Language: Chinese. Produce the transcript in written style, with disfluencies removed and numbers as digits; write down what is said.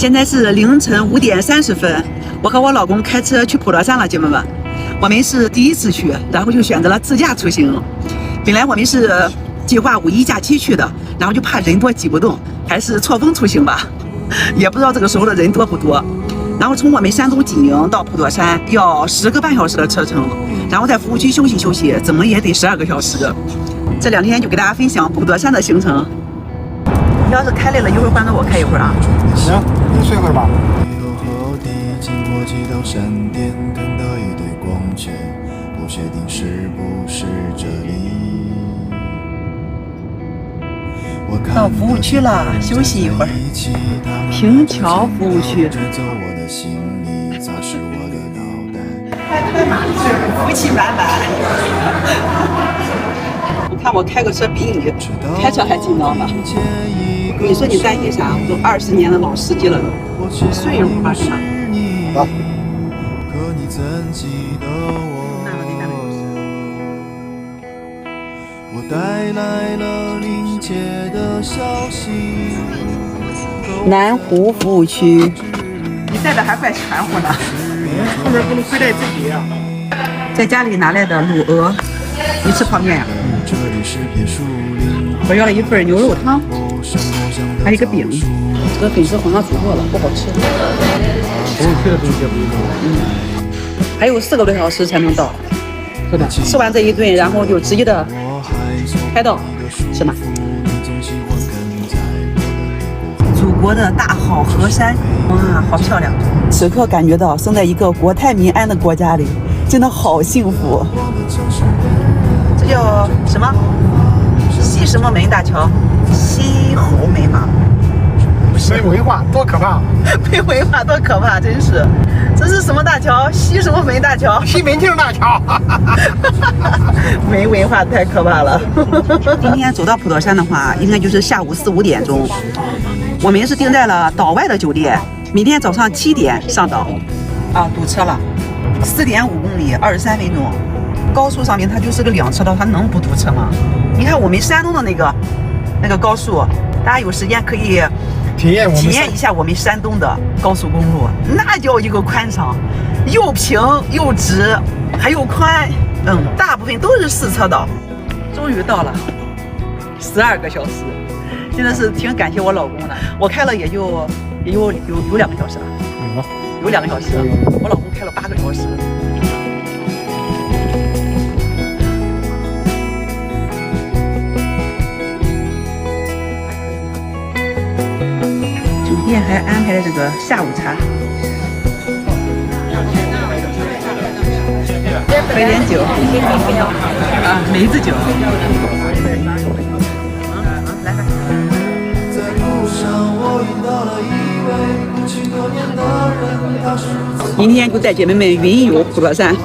现在是凌晨5点30分，我和我老公开车去普陀山了，姐妹们。我们是第一次去，然后就选择了自驾出行。本来我们是计划5一假期去的，然后就怕人多挤不动，还是错峰出行吧。也不知道这个时候的人多不多。然后从我们山东济宁到普陀山要10个半小时的车程，然后在服务区休息休息，怎么也得12个小时。这2天就给大家分享普陀山的行程。你要是开累了，一会儿换着我开一会儿啊。行，你睡会儿吧。经过几道闪电，看到一堆光圈，不确定是不是这里。到服务区了，休息一会儿。平桥服务区。开马福气满满。你看我开个车比你开车还紧张吧？你说你担心啥？都20年的老司机了都，岁数吧是吧？好。我带来了临界的消息。南湖服务区。你带的还怪全乎呢。后面不能亏待自己啊。在家里拿来的卤鹅，你吃泡面呀？我要了一份牛肉汤，还有一个饼。这个粉丝好像煮过了，不好吃。服务区的东西不用。还有4个多小时才能到。是的。吃完这一顿，然后就直接的开到，是吗？祖国的大好河山，哇，好漂亮！此刻感觉到生在一个国泰民安的国家里，真的好幸福。这叫什么？西什么门大桥？西侯门吗？没文化多可怕！没文化多可怕，真是。这是什么大桥？西什么门大桥？西门庆大桥。没文化太可怕了。今天走到普陀山的话，应该就是下午4、5点钟。我们是定在了岛外的酒店，明天早上7点上岛。啊，堵车了，4.5公里，23分钟。高速上面它就是个2车道，它能不堵车吗？你看我们山东的那个高速，大家有时间可以体验一下我们山东的高速公路，那叫一个宽敞，又平又直，还又宽。大部分都是4车道。终于到了，12个小时，真的是挺感谢我老公的。我开了也有2个小时了，有2个小时，我老公开了8个小时。酒店还安排了这个下午茶，喝点酒啊，梅子酒。来。明天就带姐妹们云游普陀山。